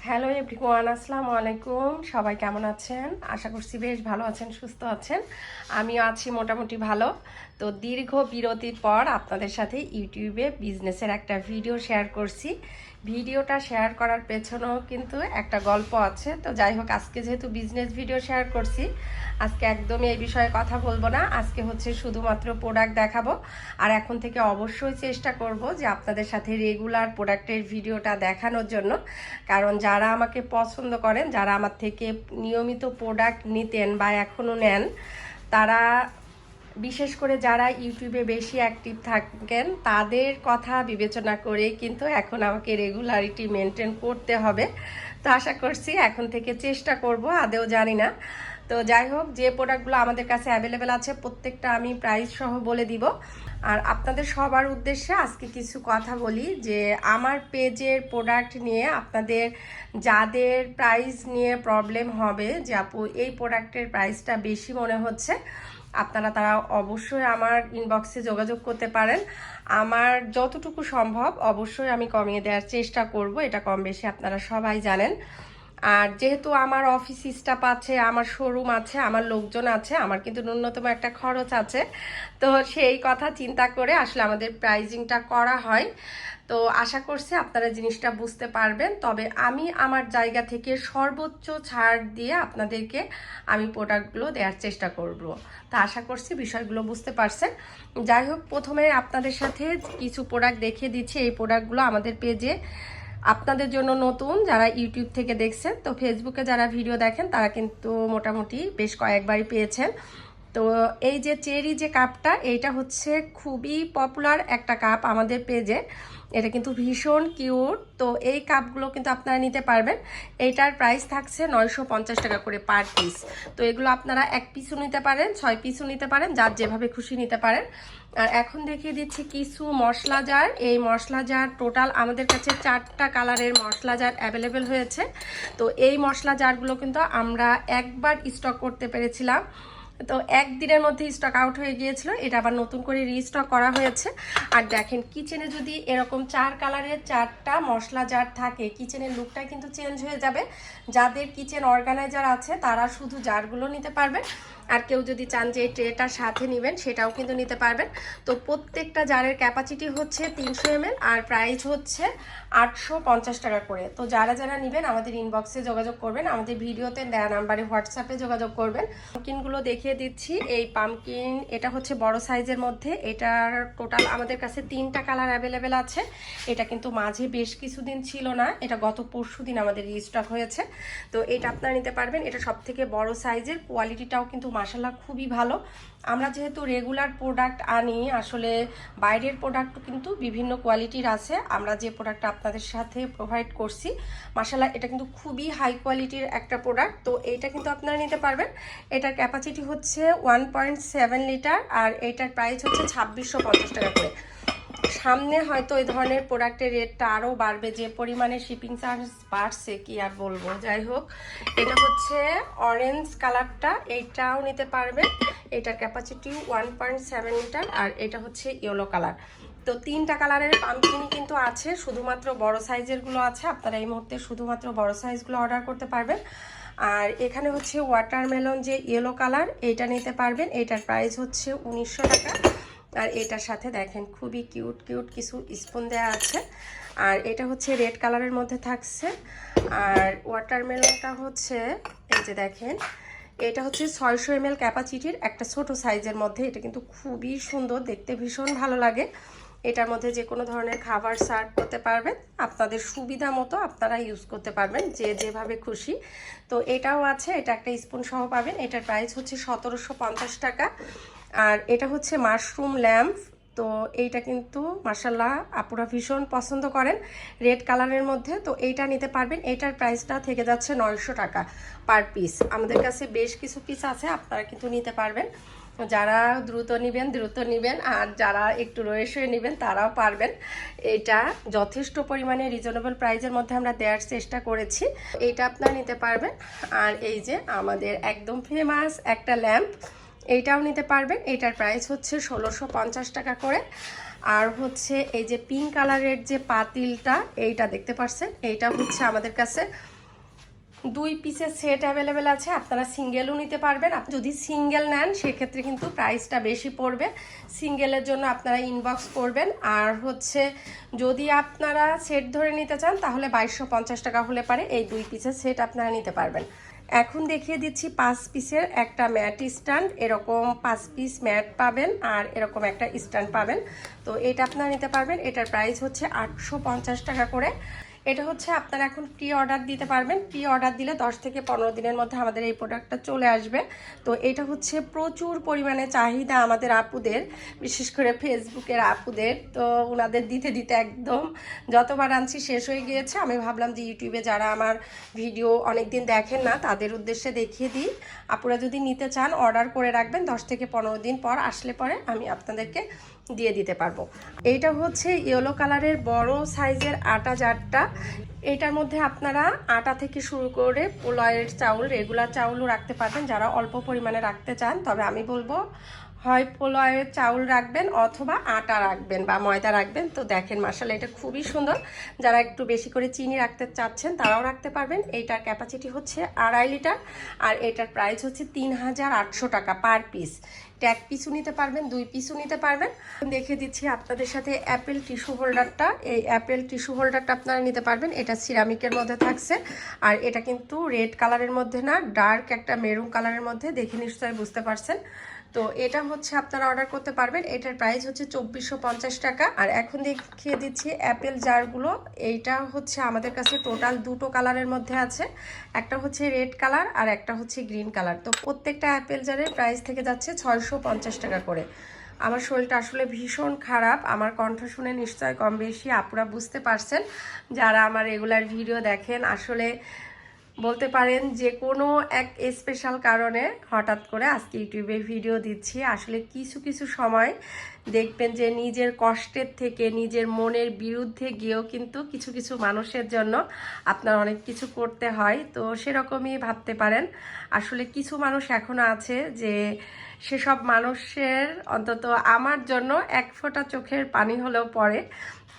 Hello everyone, আসসালামু আলাইকুম। সবাই কেমন আছেন? আশা করছি বেশ ভালো আছেন, সুস্থ আছেন। আমিও আছি মোটামুটি ভালো। তো দীর্ঘ বিরতির পর আপনাদের সাথে ইউটিউবে বিজনেসের একটা ভিডিও শেয়ার করছি। ভিডিওটা শেয়ার করার পেছনেও কিন্তু একটা গল্প আছে। তো যাই হোক, আজকে যেহেতু বিজনেস ভিডিও শেয়ার করছি, আজকে একদমই এই বিষয়ে কথা বলবো না। আজকে হচ্ছে শুধুমাত্র প্রোডাক্ট দেখাবো। আর এখন থেকে অবশ্যই চেষ্টা করব যে আপনাদের সাথে রেগুলার প্রোডাক্টের ভিডিওটা দেখানোর জন্য। কারণ যারা আমাকে পছন্দ করেন, যারা আমার থেকে নিয়মিত প্রোডাক্ট নিতেন বা এখনও নেন, তারা বিশেষ করে যারা ইউটিউবে বেশি অ্যাক্টিভ থাকেন, তাদের কথা বিবেচনা করে কিন্তু এখন আমাকে রেগুলারিটি মেনটেন করতে হবে। তো আশা করছি এখন থেকে চেষ্টা করব, আদেও জানি না। তো যাই হোক, যে প্রোডাক্টগুলো আমাদের কাছে অ্যাভেলেবেল আছে প্রত্যেকটা আমি প্রাইস সহ বলে দিব। আর আপনাদের সবার উদ্দেশ্যে আজকে কিছু কথা বলি যে আমার পেজের প্রোডাক্ট নিয়ে আপনাদের যাদের প্রাইস নিয়ে প্রবলেম হবে যে আপু এই প্রোডাক্টের প্রাইসটা বেশি মনে হচ্ছে, আপনারা তারা অবশ্যই আমার ইনবক্সে যোগাযোগ করতে পারেন। আমার যতটুকু সম্ভব অবশ্যই আমি কমিয়ে দেওয়ার চেষ্টা করব, এটা কম বেশি আপনারা সবাই জানেন। আর যেহেতু আমার অফিস স্টাফ আছে, আমার শোরুম আছে, আমার লোকজন আছে, আমার কিন্তু ন্যূনতম একটা খরচ আছে। তো সেই কথা চিন্তা করে আসলে আমাদের প্রাইজিংটা করা হয়। তো আশা করছি আপনারা জিনিসটা বুঝতে পারবেন। তবে আমি আমার জায়গা থেকে সর্বোচ্চ ছাড় দিয়ে আপনাদেরকে আমি প্রোডাক্টগুলো দেওয়ার চেষ্টা করব। তা আশা করছি বিষয়গুলো বুঝতে পারছেন। যাই হোক, প্রথমে আপনাদের সাথে কিছু প্রোডাক্ট দেখিয়ে দিচ্ছি। এই প্রোডাক্টগুলো আমাদের পেজে আপনাদের জন্য নতুন, যারা ইউটিউব থেকে দেখছেন। তো ফেসবুকে যারা ভিডিও দেখেন তারা কিন্তু মোটামুটি বেশ কয়েকবারই পেয়েছেন। তো এই যে চেরি যে কাপটা, এইটা হচ্ছে খুবই পপুলার একটা কাপ আমাদের পেজে। এটা কিন্তু ভীষণ কিউট। তো এই কাপগুলো কিন্তু আপনারা নিতে পারবেন। এইটার প্রাইস থাকছে 950 টাকা করে পার পিস। তো এগুলো আপনারা এক পিসও নিতে পারেন, 6 পিসও নিতে পারেন, যার যেভাবে খুশি নিতে পারেন। আর এখন দেখিয়ে দিচ্ছি কিছু মশলা জার। এই মশলা জার টোটাল আমাদের কাছে 4টা কালারের মশলা জার অ্যাভেলেবেল হয়েছে। তো এই মশলা জারগুলো কিন্তু আমরা একবার স্টক করতে পেরেছিলাম, তো একদিনের মধ্যে স্টক আউট হয়ে গিয়েছিল। এটা আবার নতুন করে রিস্টক করা হয়েছে। আর দেখেন, কিচেনে যদি এরকম 4 কালারের 4টা মশলা জার থাকে, কিচেনের লুকটা কিন্তু চেঞ্জ হয়ে যাবে। যাদের কিচেন অর্গানাইজার আছে তারা শুধু জারগুলো নিতে পারবেন। আর কেউ যদি চান যে এই ট্রেটার সাথে নেবেন, সেটাও কিন্তু নিতে পারবেন। তো প্রত্যেকটা জারের ক্যাপাসিটি হচ্ছে 300 ml আর প্রাইস হচ্ছে 850 টাকা করে। তো যারা যারা নেবেন আমাদের ইনবক্সে যোগাযোগ করবেন, আমাদের ভিডিওতে দেওয়া নাম্বারে হোয়াটসঅ্যাপে যোগাযোগ করবেন। পামকিনগুলো দেখিয়ে দিচ্ছি। এই পামকিন, এটা হচ্ছে বড় সাইজের মধ্যে। এটার টোটাল আমাদের কাছে 3টা কালার অ্যাভেলেবেল আছে। এটা কিন্তু মাঝে বেশ কিছুদিন ছিল না, এটা গত পরশুদিন আমাদের রিস্টক হয়েছে। তো এটা আপনারা নিতে পারবেন। এটা সবথেকে বড় সাইজের, কোয়ালিটিটাও কিন্তু মাশাআল্লাহ খুবই ভালো। আমরা যেহেতু রেগুলার প্রোডাক্ট আনি, আসলে বাইরের প্রোডাক্ট কিন্তু বিভিন্ন কোয়ালিটির আছে। আমরা যে প্রোডাক্ট আপনাদের সাথে প্রোভাইড করছি, মাশাআল্লাহ এটা কিন্তু খুবই হাই কোয়ালিটির একটা প্রোডাক্ট। তো এইটা কিন্তু আপনারা নিতে পারবেন। এটার ক্যাপাসিটি হচ্ছে 1.7 লিটার আর এইটার প্রাইস হচ্ছে 2650 টাকা করে। সামনে হয়তো এই ধরনের প্রোডাক্টের রেটটা আরও বাড়বে, যে পরিমাণে শিপিং চার্জ বাড়ছে কি আর বলবো। যাই হোক, এটা হচ্ছে অরেঞ্জ কালারটা, এইটাও নিতে পারবেন। এটার ক্যাপাসিটি 1.7 লিটার আর এটা হচ্ছে ইয়েলো কালার। তো 3টা কালারের পাম্পকিনই কিন্তু আছে, শুধুমাত্র বড় সাইজেরগুলো আছে। আপনারা এই মুহূর্তে শুধুমাত্র বড় সাইজগুলো অর্ডার করতে পারবেন। আর এখানে হচ্ছে ওয়াটারমেলন যে ইয়েলো কালার, এইটা নিতে পারবেন। এইটার প্রাইস হচ্ছে 1900 টাকা। আর এটার সাথে দেখেন খুবই কিউট কিউট কিছু স্পুন দেওয়া আছে। আর এটা হচ্ছে রেড কালারের মধ্যে থাকছে। আর ওয়াটারমেলনটা হচ্ছে এই যে দেখেন, এটা হচ্ছে 600 ml ক্যাপাসিটির একটা ছোট সাইজের মধ্যে। এটা কিন্তু খুবই সুন্দর দেখতে, ভীষণ ভালো লাগে। এটার মধ্যে যে কোনো ধরনের খাবার সার্ভ করতে পারবেন, আপনাদের সুবিধা মতো আপনারা ইউজ করতে পারবেন, যে যেভাবে খুশি। তো এটাও আছে, এটা একটা স্পুন সহ পাবেন। এটার প্রাইস হচ্ছে 1750 টাকা। আর এটা হচ্ছে মাশরুম ল্যাম্প। তো এইটা কিন্তু মাশাআল্লাহ আপুরা ভীষণ পছন্দ করেন, রেড কালারের মধ্যে। তো এইটা নিতে পারবেন। এইটার প্রাইসটা থেকে যাচ্ছে 900 টাকা পার পিস। আমাদের কাছে বেশ কিছু পিস আছে, আপনারা কিন্তু নিতে পারবেন। যারা দ্রুত নেবেন, আর যারা একটু রয়েছে নেবেন তারাও পারবেন। এটা যথেষ্ট পরিমাণে রিজনেবল প্রাইসের মধ্যে আমরা দেওয়ার চেষ্টা করেছি। এইটা আপনারা নিতে পারবেন। আর এই যে আমাদের একদম ফেমাস একটা ল্যাম্প, এইটাও নিতে পারবেন। এইটার প্রাইস হচ্ছে 1650 টাকা করে। আর হচ্ছে এই যে পিঙ্ক কালারের যে পাতিলটা, এইটা দেখতে পাচ্ছেন, এইটা হচ্ছে আমাদের কাছে 2 পিসের সেট অ্যাভেলেবেল আছে, আপনারা সিঙ্গেলও নিতে পারবেন। যদি সিঙ্গেল নেন সেক্ষেত্রে কিন্তু প্রাইসটা বেশি পড়বে, সিঙ্গেলের জন্য আপনারা ইনবক্স করবেন। আর হচ্ছে যদি আপনারা সেট ধরে নিতে চান তাহলে 2250 টাকা হলে পারে এই 2 পিসের সেট আপনারা নিতে পারবেন। এখন দেখিয়ে দিচ্ছি 5 পিসের একটা ম্যাট স্ট্যান্ড, এরকম 5 পিস ম্যাট পাবেন আর এরকম একটা স্ট্যান্ড পাবেন। তো এটা আপনারা নিতে পারবেন, এটার প্রাইস হচ্ছে 850 টাকা করে। এটা হচ্ছে আপনারা এখন প্রি অর্ডার দিতে পারবেন, প্রি অর্ডার দিলে 10 থেকে 15 দিনের মধ্যে আমাদের এই প্রোডাক্টটা চলে আসবে। তো এটা হচ্ছে প্রচুর পরিমাণে চাহিদা আমাদের আপুদের, বিশেষ করে ফেসবুকের আপুদের। তো ওনাদের দিতে দিতে একদম যতবার আনছি শেষ হয়ে গিয়েছে। আমি ভাবলাম যে ইউটিউবে যারা আমার ভিডিও অনেক দিন দেখেন না তাদের উদ্দেশ্যে দেখিয়ে দিই। আপুরা যদি নিতে চান অর্ডার করে রাখবেন, 10 থেকে 15 দিন পর আসলে পরে আমি আপনাদেরকে দিয়ে দিতে পারবো। এইটা হচ্ছে ইয়েলো কালারের বড় সাইজের আটা জারটা। এটার মধ্যে আপনারা আটা থেকে শুরু করে পোলাওয়ের চাউল, রেগুলার চাউলও রাখতে পারবেন যারা অল্প পরিমাণে রাখতে চান। তবে আমি বলবো হয় পোলাওয়ের চাউল রাখবেন অথবা আটা রাখবেন বা ময়দা রাখবেন। তো দেখেন মাশাআল্লাহ এটা খুবই সুন্দর। যারা একটু বেশি করে চিনি রাখতে চাচ্ছেন তারাও রাখতে পারবেন। এইটার ক্যাপাসিটি হচ্ছে 2.5 লিটার আর এটার প্রাইস হচ্ছে 3800 টাকা পার পিস। এক পিসও নিতে পারবেন, 2 পিসও নিতে পারবেন। দেখে দিচ্ছি আপনাদের সাথে অ্যাপেল টিস্যু হোল্ডারটা। এই অ্যাপেল টিস্যু হোল্ডারটা আপনারা নিতে পারবেন, এটা সিরামিকের মধ্যে থাকছে। আর এটা কিন্তু রেড কালারের মধ্যে না, ডার্ক একটা মেরুন কালারের মধ্যে, দেখে নিশ্চয়ই বুঝতে পারছেন। তো এটা হচ্ছে আপনারা অর্ডার করতে পারবেন, এটার প্রাইস হচ্ছে 2450 টাকা। আর এখন দেখিয়ে দিচ্ছি অ্যাপেল জারগুলো। এইটা হচ্ছে আমাদের কাছে টোটাল 2টো কালারের মধ্যে আছে, একটা হচ্ছে রেড কালার আর একটা হচ্ছে গ্রিন কালার। তো প্রত্যেকটা অ্যাপেল জারের প্রাইস থেকে যাচ্ছে 650 টাকা করে। আমার শরীরটা আসলে ভীষণ খারাপ, আমার কণ্ঠ শুনে নিশ্চয় কম বেশি আপুরা বুঝতে পারছেন যারা আমার রেগুলার ভিডিও দেখেন। আসলে বলতে পারেন যে কোনো এক স্পেশাল কারণে হঠাৎ করে আজকে ইউটিউবে ভিডিও দিচ্ছি। আসলে কিছু কিছু সময় দেখবেন যে নিজের কষ্টের থেকে নিজের মনের বিরুদ্ধে গিয়েও কিন্তু কিছু কিছু মানুষের জন্য আপনার অনেক কিছু করতে হয়। তো সেরকমই ভাবতে পারেন। আসলে কিছু মানুষ এখনো আছে যে সেসব মানুষের অন্তত আমার জন্য এক ফোঁটা চোখের পানি হলেও পড়ে।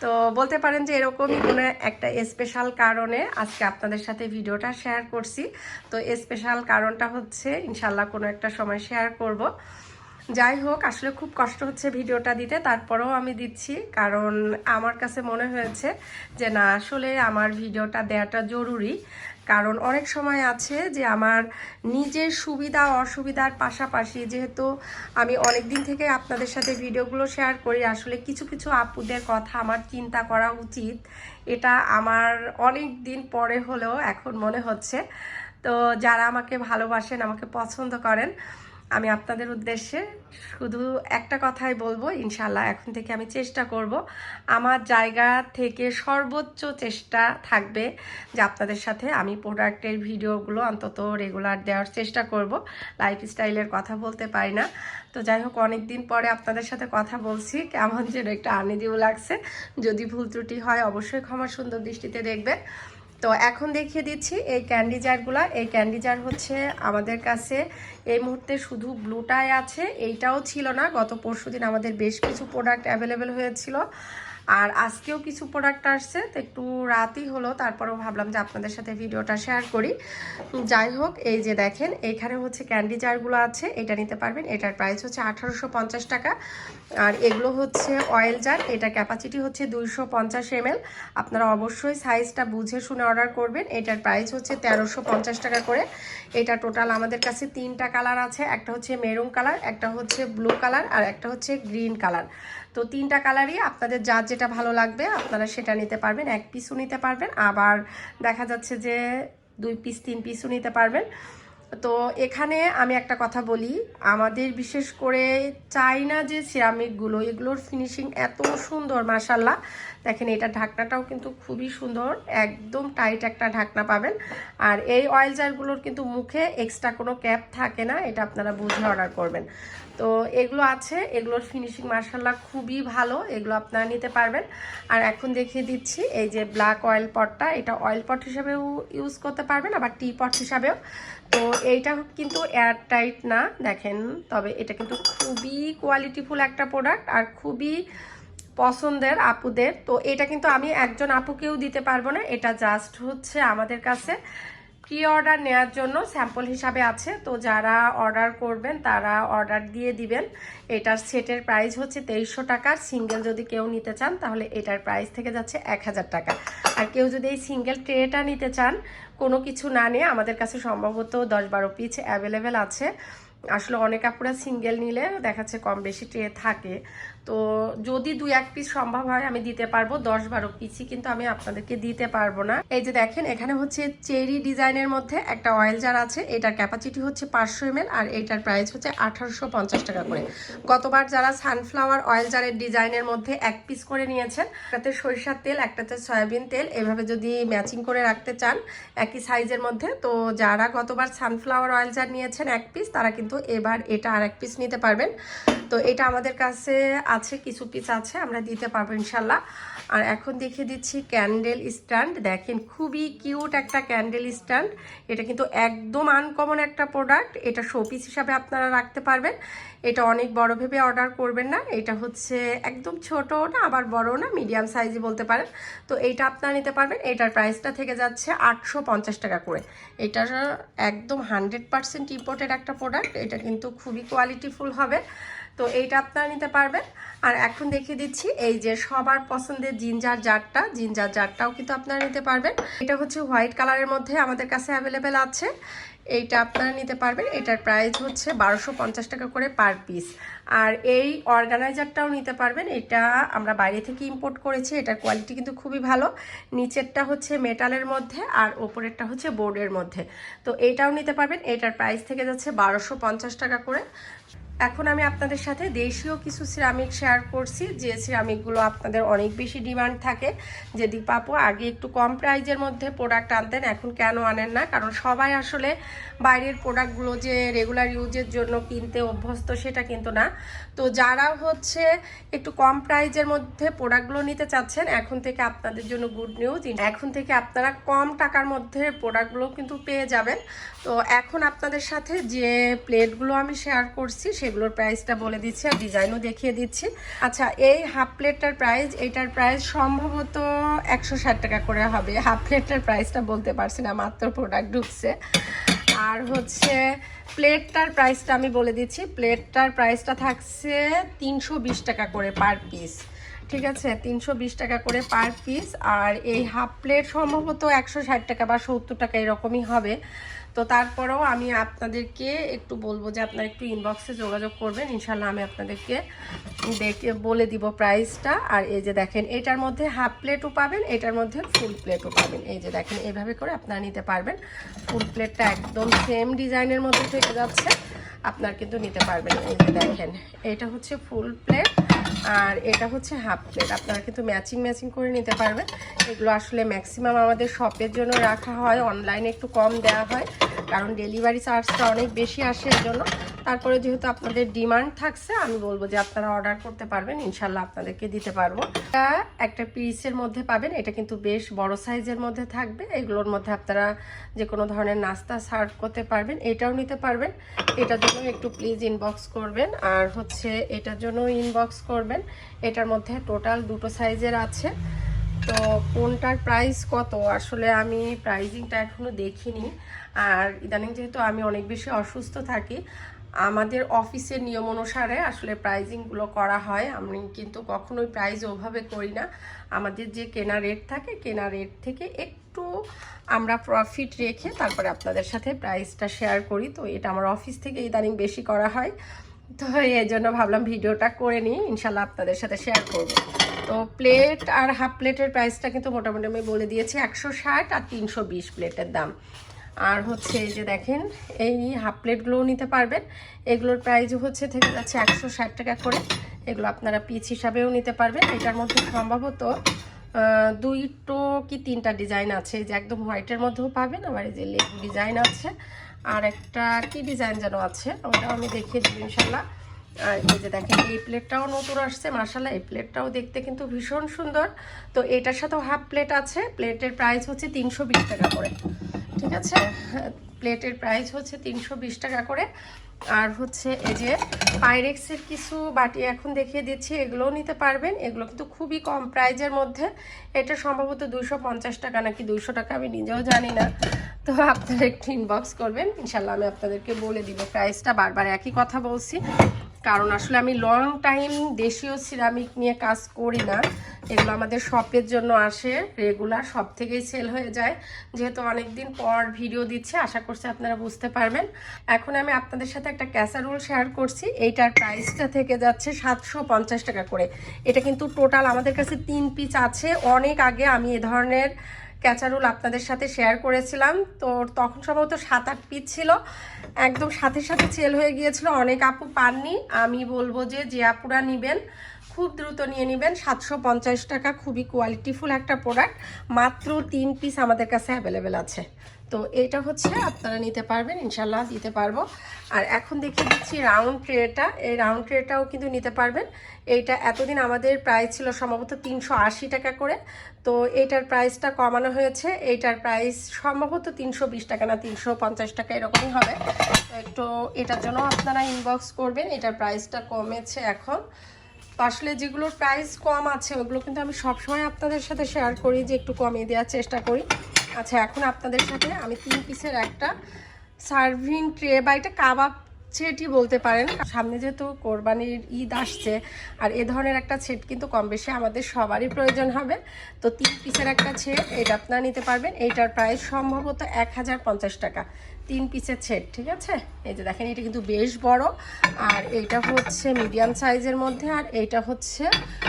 তো বলতে পারেন যে এরকমই কোনো একটা স্পেশাল কারণে আজকে আপনাদের সাথে ভিডিওটা শেয়ার করছি। তো স্পেশাল কারণটা হচ্ছে ইনশাল্লাহ কোনো একটা সময় শেয়ার করব। যাই হোক, আসলে খুব কষ্ট হচ্ছে ভিডিওটা দিতে, তারপরেও আমি দিচ্ছি কারণ আমার কাছে মনে হয়েছে যে না, আসলে আমার ভিডিওটা দেওয়াটা জরুরি। কারণ অনেক সময় আছে যে আমার নিজের সুবিধা অসুবিধার পাশাপাশি যেহেতু আমি অনেক দিন থেকে আপনাদের সাথে ভিডিওগুলো শেয়ার করি, আসলে কিছু কিছু আপুদের কথা আমার চিন্তা করা উচিত। এটা আমার অনেক দিন পরে হলেও এখন মনে হচ্ছে। তো যারা আমাকে ভালোবাসেন, আমাকে পছন্দ করেন, আমি আপনাদের উদ্দেশ্যে শুধু একটা কথাই বলবো, ইনশাল্লাহ এখন থেকে আমি চেষ্টা করব, আমার জায়গা থেকে সর্বোচ্চ চেষ্টা থাকবে যে আপনাদের সাথে আমি প্রোডাক্টের ভিডিওগুলো অন্তত রেগুলার দেওয়ার চেষ্টা করব। লাইফস্টাইলের কথা বলতে পারি না। তো যাই হোক, অনেক দিন পরে আপনাদের সাথে কথা বলছি, কেমন যেন একটা আনইজিও লাগছে। যদি ভুল ত্রুটি হয় অবশ্যই ক্ষমা সুন্দর দৃষ্টিতে দেখবেন। তো এখন দেখিয়ে দিচ্ছি এই ক্যান্ডি জারগুলো। এই ক্যান্ডি জার হচ্ছে আমাদের কাছে এই মুহূর্তে শুধু ব্লুটাই আছে, এইটাও ছিল না। গত পরশুদিন আমাদের বেশ কিছু প্রোডাক্ট অ্যাভেলেবেল হয়েছিল আর আজকেও কিছু প্রোডাক্ট আসছে। তো একটু রাতই হলো, তারপরেও ভাবলাম যে আপনাদের সাথে ভিডিওটা শেয়ার করি। যাই হোক, এই যে দেখেন এইখানে হচ্ছে ক্যান্ডি জারগুলো আছে, এটা নিতে পারবেন। এটার প্রাইস হচ্ছে 1850 টাকা। আর এগুলো হচ্ছে অয়েল জার, এটা ক্যাপাসিটি হচ্ছে 250 ml। আপনারা অবশ্যই সাইজটা বুঝে শুনে অর্ডার করবেন। এটার প্রাইস হচ্ছে 1350 টাকা করে। এটা টোটাল আমাদের কাছে 3টা কালার আছে, একটা হচ্ছে মেরুন কালার, একটা হচ্ছে ব্লু কালার আর একটা হচ্ছে গ্রিন কালার। তো 3টা কালারই আপনাদের যার যেটা ভালো লাগবে আপনারা সেটা নিতে পারবেন। 1 পিসও নিতে পারবেন, আবার দেখা যাচ্ছে যে 2 পিস 3 পিসও নিতে পারবেন। তো এখানে আমি একটা কথা বলি, আমাদের বিশেষ করে চাইনা যে সিরামিকগুলো, এগুলোর ফিনিশিং এত সুন্দর মাশাল্লাহ। দেখেন এটা ঢাকনাটাও কিন্তু খুবই সুন্দর, একদম টাইট একটা ঢাকনা পাবেন। আর এই অয়েল জারগুলোর কিন্তু মুখে এক্সট্রা কোনো ক্যাপ থাকে না, এটা আপনারা বুঝে অর্ডার করবেন। তো এগুলো আছে, এগুলোর ফিনিশিং মাশাল্লাহ খুবই ভালো, এগুলো আপনারা নিতে পারবেন। আর এখন দেখিয়ে দিচ্ছি এই যে ব্ল্যাক অয়েল পটটা, এটা অয়েল পট হিসাবেও ইউজ করতে পারবেন, আবার টি পট হিসাবেও। তো এইটা কিন্তু এয়ার টাইট না দেখেন, তবে এটা কিন্তু খুবই কোয়ালিটিফুল একটা প্রোডাক্ট আর খুবই পছন্দের আপুদের। তো এটা কিন্তু আমি একজন আপুকেও দিতে পারবো না, এটা জাস্ট হচ্ছে আমাদের কাছে প্রি অর্ডার নেওয়ার জন্য স্যাম্পল হিসাবে আছে, তো যারা অর্ডার করবেন তারা অর্ডার দিয়ে দিবেন। এটার সেটের প্রাইস হচ্ছে 2300 টাকা। সিঙ্গেল যদি কেউ নিতে চান তাহলে এটার প্রাইস থেকে যাচ্ছে 1000 টাকা। আর কেউ যদি এই সিঙ্গেল ট্রেটা নিতে চান কোনো কিছু না নিয়ে, আমাদের কাছে সম্ভবত 10-12 পিস অ্যাভেলেবেল আছে। আসলে অনেক আপুরা সিঙ্গেল নিলে দেখাচ্ছে কম বেশি ট্রে থাকে, তো যদি 2-1 পিস সম্ভব হয় আমি দিতে পারবো। 10-12 পিসই কিন্তু আমি আপনাদেরকে দিতে পারবো না। এই যে দেখেন এখানে হচ্ছে চেরি ডিজাইনের মধ্যে একটা অয়েল জার আছে, এটার ক্যাপাসিটি হচ্ছে 500 ml আর এটার প্রাইস হচ্ছে 1850 টাকা করে। গতবার যারা সানফ্লাওয়ার অয়েল জারের ডিজাইনের মধ্যে 1 পিস করে নিয়েছেন, একটাতে সরিষার তেল একটাতে সয়াবিন তেল, এভাবে যদি ম্যাচিং করে রাখতে চান একই সাইজের মধ্যে, তো যারা গতবার সানফ্লাওয়ার অয়েল জার নিয়েছেন 1 পিস তারা কিন্তু এবার এটা আর 1 পিস নিতে পারবেন। তো এটা আমাদের কাছে আছে, কিছু পিস আছে, আমরা দিতে পারবো ইনশাল্লাহ। আর এখন দেখিয়ে দিচ্ছি ক্যান্ডেল স্ট্যান্ড। দেখেন খুবই কিউট একটা ক্যান্ডেল স্ট্যান্ড, এটা কিন্তু একদম আনকমন একটা প্রোডাক্ট। এটা শোপিস হিসাবে আপনারা রাখতে পারবেন। এটা অনেক বড় ভেবে অর্ডার করবেন না, এটা হচ্ছে একদম ছোট না আবার বড় না, মিডিয়াম সাইজই বলতে পারেন। তো এইটা আপনারা নিতে পারবেন। এটার প্রাইসটা থেকে যাচ্ছে 850 টাকা করে। এটা একদম 100% ইম্পোর্টেড একটা প্রোডাক্ট, এটা কিন্তু খুবই কোয়ালিটিফুল হবে, তো এইটা আপনারা নিতে পারবেন। আর এখন দেখিয়ে দিচ্ছি এই যে সবার পছন্দের জিঞ্জার জারটাও কিন্তু আপনারা নিতে পারবেন। এটা হচ্ছে হোয়াইট কালারের মধ্যে আমাদের কাছে অ্যাভেলেবেল আছে, এইটা আপনারা নিতে পারবেন। এটার প্রাইস হচ্ছে 1250 টাকা করে পার পিস। আর এই অর্গানাইজারটাও নিতে পারবেন, এটা আমরা বাইরে থেকে ইম্পোর্ট করেছি, এটার কোয়ালিটি কিন্তু খুবই ভালো। নিচেরটা হচ্ছে মেটালের মধ্যে আর ওপরেরটা হচ্ছে বোর্ডের মধ্যে, তো এইটাও নিতে পারবেন। এটার প্রাইস থেকে যাচ্ছে 1250 টাকা করে। এখন আমি আপনাদের সাথে দেশীয় কিছু সিরামিক শেয়ার করছি, যে সিরামিকগুলো আপনাদের অনেক বেশি ডিমান্ড থাকে, যে দীপাপু আগে একটু কম প্রাইজের মধ্যে প্রোডাক্ট আনতেন, এখন কেন আনেন না? কারণ সবাই আসলে বাইরের প্রোডাক্টগুলো যে রেগুলার ইউজের জন্য কিনতে অভ্যস্ত সেটা কিন্তু না। তো যারা হচ্ছে একটু কম প্রাইজের মধ্যে প্রোডাক্টগুলো নিতে চাচ্ছেন, এখন থেকে আপনাদের জন্য গুড নিউজ, এখন থেকে আপনারা কম টাকার মধ্যে প্রোডাক্টগুলো কিন্তু পেয়ে যাবেন। তো এখন আপনাদের সাথে যে প্লেটগুলো আমি শেয়ার করছি সেগুলোর প্রাইসটা বলে দিচ্ছি আর ডিজাইনও দেখিয়ে দিচ্ছি। আচ্ছা, এই হাফ প্লেটটার প্রাইস, এটার প্রাইস সম্ভবত 160 টাকা করে হবে। হাফ প্লেটটার প্রাইসটা বলতে পারছি না, মাত্র প্রোডাক্ট ঢুকছে। আর হচ্ছে প্লেটটার প্রাইসটা আমি বলে দিচ্ছি, প্লেটটার প্রাইসটা থাকছে 320 টাকা করে পার পিস, ঠিক আছে? 320 টাকা করে পার পিস। আর এই হাফ প্লেট সম্ভবত 160 টাকা বা 70 টাকা এরকমই হবে। তো তারপরেও আমি আপনাদেরকে একটু বলবো যে আপনারা একটু ইনবক্সে যোগাযোগ করবেন, ইনশাল্লাহ আমি আপনাদেরকে দেখে বলে দিব প্রাইসটা। আর এই যে দেখেন এটার মধ্যে হাফ প্লেটও পাবেন, এটার মধ্যে ফুল প্লেটও পাবেন। এই যে দেখেন এইভাবে করে আপনারা নিতে পারবেন। ফুল প্লেটটা একদম সেম ডিজাইনের মধ্যে থেকে যাচ্ছে, আপনার কিন্তু নিতে পারবেন। এই যে দেখেন এটা হচ্ছে ফুল প্লেট আর এটা হচ্ছে হাফ প্লেট, আপনারা কিন্তু ম্যাচিং করে নিতে পারবেন। এগুলো আসলে ম্যাক্সিমাম আমাদের শপের জন্য রাখা হয়, অনলাইনে একটু কম দেওয়া হয় কারণ ডেলিভারি চার্জটা অনেক বেশি আসে এর জন্য। তারপরে যেহেতু আপনাদের ডিমান্ড থাকছে, আমি বলবো যে আপনারা অর্ডার করতে পারবেন, ইনশাল্লাহ আপনাদেরকে দিতে পারবো। এটা একটা পিসের মধ্যে পাবেন, এটা কিন্তু বেশ বড় সাইজের মধ্যে থাকবে। এগুলোর মধ্যে আপনারা যে কোনো ধরনের নাস্তা সার্ভ করতে পারবেন, এটাও নিতে পারবেন। এটার জন্য একটু প্লিজ ইনবক্স করবেন, আর হচ্ছে এটার জন্য ইনবক্স করবেন। এটার মধ্যে টোটাল 2টো সাইজের আছে, তো কোনটার প্রাইস কত আসলে আমি প্রাইজিংটা এখনো দেখিনি। আর ইদানিং যেহেতু আমি অনেক বেশি অসুস্থ থাকি, আমাদের অফিসের নিয়ম অনুসারে আসলে প্রাইজিংগুলো করা হয়, আমি কিন্তু কখনোই প্রাইস ওভাবে করি না। আমাদের যে কেনা রেট থাকে, কেনা রেট থেকে একটু আমরা প্রফিট রেখে তারপরে আপনাদের সাথে প্রাইসটা শেয়ার করি। তো এটা আমার অফিস থেকে ইদানিং বেশি করা হয়, তো এই জন্য ভাবলাম ভিডিওটা করে নিই, ইনশাল্লাহ আপনাদের সাথে শেয়ার করব। তো প্লেট আর হাফ প্লেটের প্রাইসটা কিন্তু মোটামুটি আমি বলে দিয়েছি, 160 আর 320 প্লেটের দাম। আর হচ্ছে এই যে দেখেন এই হাফ প্লেটগুলোও নিতে পারবেন, এগুলোর প্রাইস হচ্ছে থেকে যাচ্ছে 160 টাকা করে। এগুলো আপনারা পিস হিসাবেও নিতে পারবেন। এটার মধ্যে সম্ভবত 2টো কি 3টা ডিজাইন আছে, এই যে একদম হোয়াইটের মধ্যেও পাবেন, আবার এই যে লেবু ডিজাইন আছে, আর একটা কি ডিজাইন যেন আছে, ওটাও আমি দেখিয়ে দেবো ইনশাল্লাহ। আর এই যে দেখেন এই প্লেটটাও নতুন আসছে মাশাআল্লাহ, এই প্লেটটাও দেখতে কিন্তু ভীষণ সুন্দর। তো এটার সাথেও হাফ প্লেট আছে, প্লেটের প্রাইস হচ্ছে 320 টাকা করে, ঠিক আছে? প্লেটের প্রাইস হচ্ছে 320 টাকা করে। আর হচ্ছে এই যে পাইরেক্সের কিছু বাটি এখন দেখিয়ে দিচ্ছি, এগুলোও নিতে পারবেন। এগুলো কিন্তু খুবই কম প্রাইজের মধ্যে, এটা সম্ভবত 250 টাকা নাকি 200 টাকা, আমি নিজেও জানি না। তো আপনারা একটু ইনবক্স করবেন, ইনশাল্লাহ আমি আপনাদেরকে বলে দিব প্রাইসটা। বারবার একই কথা বলছি, কারণ আসলে আমি লং টাইম দেশীয় সিরামিক নিয়ে কাজ করি না, এগুলো আমাদের শপের জন্য আসে, রেগুলার সব থেকেই সেল হয়ে যায়। যেহেতু অনেক দিন পর ভিডিও দিচ্ছে, আশা করছি আপনারা বুঝতে পারবেন। এখন আমি আপনাদের সাথে একটা ক্যাসারোল শেয়ার করছি, এইটার প্রাইসটা থেকে যাচ্ছে 750 টাকা করে। এটা কিন্তু টোটাল আমাদের কাছে 3 পিস আছে। অনেক আগে আমি এ ধরনের ক্যাচারোল আপনাদের সাথে শেয়ার করেছিলাম, তো তখন সম্ভবত 7-8 পিস ছিল, একদম সাথে সাথে সেল হয়ে গিয়েছিল, অনেক আপু পাননি। আমি বলবো যে আপুরা নেবেন খুব দ্রুত নিয়ে নেবেন। 750 টাকা, খুবই কোয়ালিটিফুল একটা প্রোডাক্ট, মাত্র 3 পিস আমাদের কাছে অ্যাভেলেবেল আছে। তো এইটা হচ্ছে আপনারা নিতে পারবেন, ইনশাল্লাহ দিতে পারবো। আর এখন দেখিয়ে দিচ্ছি রাউন্ড ট্রেটা, এই রাউন্ড ট্রেটাও কিন্তু নিতে পারবেন। এইটা এতদিন আমাদের প্রাইস ছিল সম্ভবত 380 টাকা করে, তো এইটার প্রাইসটা কমানো হয়েছে। এইটার প্রাইস সম্ভবত 320 টাকা না 350 টাকা এরকমই হবে। তো একটু এটার জন্য আপনারা ইনবক্স করবেন, এটার প্রাইসটা কমেছে এখন। তো আসলে যেগুলোর প্রাইস কম আছে ওগুলো কিন্তু আমি সবসময় আপনাদের সাথে শেয়ার করি, যে একটু কমিয়ে দেওয়ার চেষ্টা করি। আচ্ছা, এখন আপনাদের সাথে আমি 3 পিসের একটা সার্ভিং ট্রে বা এটা কাবাব সেটই বলতে পারেন, সামনে যেহেতু কোরবানির ঈদ আসছে, আর এ ধরনের একটা সেট কিন্তু কম বেশি আমাদের সবারই প্রয়োজন হবে। তো 3 পিসের একটা সেট, এটা আপনারা নিতে পারবেন। এইটার প্রাইস সম্ভবত 1050 টাকা, 3 পিসের সেট, ঠিক আছে। এই যে দেখেন, এটা কিন্তু বেশ বড়, আর এইটা হচ্ছে মিডিয়াম সাইজের মধ্যে, আর এইটা হচ্ছে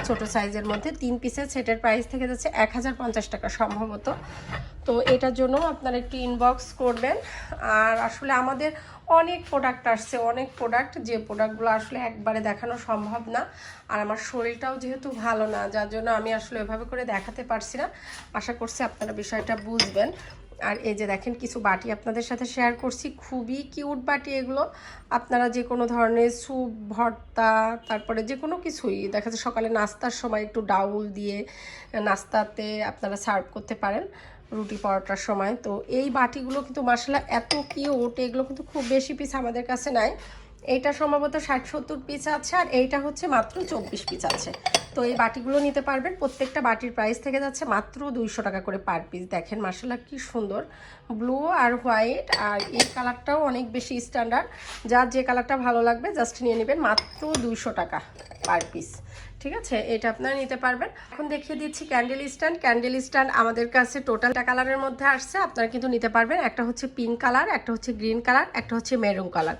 ছোট সাইজের মধ্যে। 3 পিসের সেটের প্রাইস থেকে যাচ্ছে 1050 টাকা সম্ভবত। তো এটার জন্য আপনারা একটু ইনবক্স করবেন। আর আসলে আমাদের অনেক প্রোডাক্ট আসছে, অনেক প্রোডাক্ট, যে প্রোডাক্টগুলো আসলে একবারে দেখানো সম্ভব না। আর আমার শরীরটাও যেহেতু ভালো না, যার জন্য আমি আসলে এভাবে করে দেখাতে পারছি না। আশা করছি আপনারা বিষয়টা বুঝবেন। আর এই যে দেখেন, কিছু বাটি আপনাদের সাথে শেয়ার করছি, খুবই কিউট বাটি এগুলো। আপনারা যে কোনো ধরনের স্যুপ, ভর্তা, তারপরে যে কোনো কিছুই দেখা যায় সকালে নাস্তার সময় একটু ডাউল দিয়ে নাস্তাতে আপনারা সার্ভ করতে পারেন, রুটি পরোটার সময়। তো এই বাটিগুলো কিন্তু মাশাআল্লাহ এত কিউট, এগুলো কিন্তু খুব বেশি পিস আমাদের কাছে নাই। এইটা সম্ভবত 60-70 পিস আছে, আর এইটা হচ্ছে মাত্র 24 পিস আছে। তো এই বাটিগুলো নিতে পারবেন। প্রত্যেকটা বাটির প্রাইস থেকে যাচ্ছে মাত্র 200 টাকা করে পার পিস। দেখেন মাশাআল্লাহ কি সুন্দর, ব্লু আর হোয়াইট, আর এই কালারটাও অনেক বেশি স্ট্যান্ডার্ড। যার যে কালারটা ভালো লাগবে জাস্ট নিয়ে নেবেন, মাত্র 200 টাকা পার পিস, ঠিক আছে। এটা আপনারা নিতে পারবেন। এখন দেখিয়ে দিচ্ছি ক্যান্ডেল স্ট্যান্ড। ক্যান্ডেল স্ট্যান্ড আমাদের কাছে টোটালটা কালারের মধ্যে আসছে, আপনারা কিন্তু নিতে পারবেন। একটা হচ্ছে পিঙ্ক কালার, একটা হচ্ছে গ্রিন কালার, একটা হচ্ছে মেরুন কালার।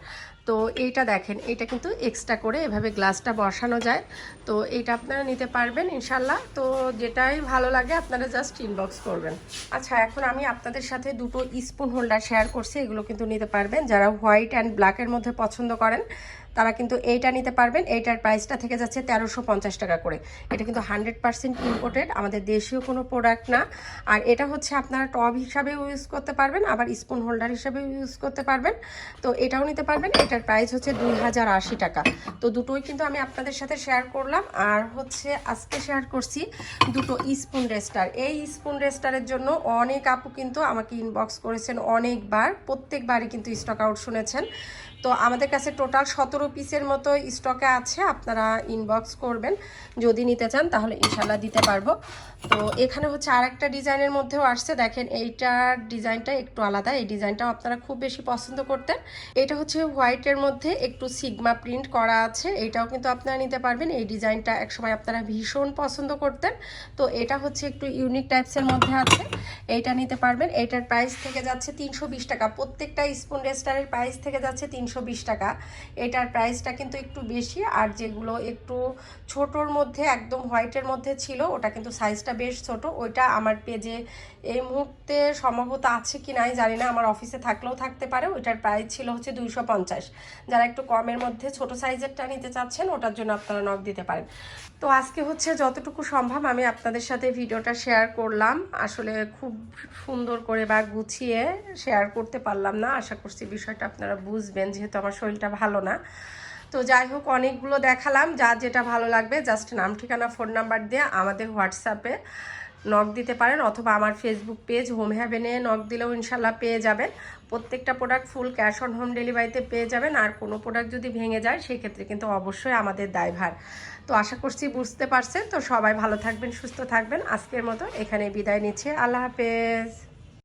তো এইটা দেখেন, এটা কিন্তু এক্সট্রা করে এভাবে গ্লাসটা বসানো যায়। তো এইটা আপনারা নিতে পারবেন ইনশাল্লাহ। তো যেটাই ভালো লাগে আপনারা জাস্ট ইনবক্স করবেন। আচ্ছা, এখন আমি আপনাদের সাথে দুটো স্পুন হোল্ডার শেয়ার করছি, এগুলো কিন্তু নিতে পারবেন। যারা হোয়াইট অ্যান্ড ব্ল্যাকের মধ্যে পছন্দ করেন তারা কিন্তু এইটা নিতে পারবেন। এইটার প্রাইসটা থেকে যাচ্ছে 1350 টাকা করে। এটা কিন্তু 100% ইম্পোর্টেড, আমাদের দেশীয় কোনো প্রোডাক্ট না। আর এটা হচ্ছে আপনারা টব হিসাবেও ইউজ করতে পারবেন, আবার স্পুন হোল্ডার হিসাবেও ইউজ করতে পারবেন। তো এটাও নিতে পারবেন। এটার প্রাইস হচ্ছে 2080 টাকা। তো দুটোই কিন্তু আমি আপনাদের সাথে শেয়ার করলাম। আর হচ্ছে আজকে শেয়ার করছি দুটো স্পুন রেস্টার। এই স্পুন রেস্টারের জন্য অনেক আপু কিন্তু আমাকে ইনবক্স করেছেন অনেকবার, প্রত্যেকবারই কিন্তু স্টক আউট শুনেছেন। তো আমাদের কাছে টোটাল 17 পিসের মতো স্টকে আছে, আপনারা ইনবক্স করবেন যদি নিতে চান, তাহলে ইনশাল্লাহ দিতে পারবো। তো এখানে হচ্ছে আরেকটা ডিজাইনের মধ্যেও আসছে, দেখেন এইটার ডিজাইনটা একটু আলাদা, এই ডিজাইনটাও আপনারা খুব বেশি পছন্দ করতেন। এটা হচ্ছে হোয়াইটের মধ্যে একটু সিগমা প্রিন্ট করা আছে, এইটাও কিন্তু আপনারা নিতে পারবেন। এই ডিজাইনটা একসময় আপনারা ভীষণ পছন্দ করতেন। তো এটা হচ্ছে একটু ইউনিক টাইপসের মধ্যে আছে, এইটা নিতে পারবেন। এইটার প্রাইস থেকে যাচ্ছে 320 টাকা। প্রত্যেকটা স্পুন রেস্টারের প্রাইস থেকে যাচ্ছে 320 টাকা। এটার প্রাইসটা কিন্তু একটু বেশি। আর যেগুলো একটু ছোটোর মধ্যে একদম হোয়াইটের মধ্যে ছিল, ওটা কিন্তু সাইজটা বেশ ছোট, ওইটা আমার পেজে এই মুহূর্তে সম্ভবত আছে কি নাই জানি না, আমার অফিসে থাকলেও থাকতে পারে। ওইটার প্রাইস ছিল হচ্ছে 250। যারা একটু কমের মধ্যে ছোট সাইজেরটা নিতে চাচ্ছেন, ওটার জন্য আপনারা নক দিতে পারেন। তো আজকে হচ্ছে যতটুকু সম্ভব আমি আপনাদের সাথে ভিডিওটা শেয়ার করলাম। আসলে খুব সুন্দর করে বা গুছিয়ে শেয়ার করতে পারলাম না, আশা করছি বিষয়টা আপনারা বুঝবেন, যেহেতু আমার শরীরটা ভালো না। তো যাই হোক, অনেকগুলো দেখালাম, যার যেটা ভালো লাগবে জাস্ট নাম, ঠিকানা, ফোন নাম্বার দিয়ে আমাদের হোয়াটসঅ্যাপে নক দিতে পারেন, অথবা আমার ফেসবুক পেজ হোম হ্যাভেনে নক দিলেও ইনশাল্লাহ পেয়ে যাবেন। প্রত্যেকটা product full cash on home ডেলিভারিতে পেয়ে যাবেন। আর কোনো প্রোডাক্ট যদি ভেঙে যায় সেক্ষেত্রে কিন্তু অবশ্যই আমাদের দায়ভার। তো আশা করছি বুঝতে পারছেন। তো সবাই ভালো থাকবেন, সুস্থ থাকবেন। আজকের মতো এখানে বিদায় নিচ্ছি, আল্লাহ হাফেজ।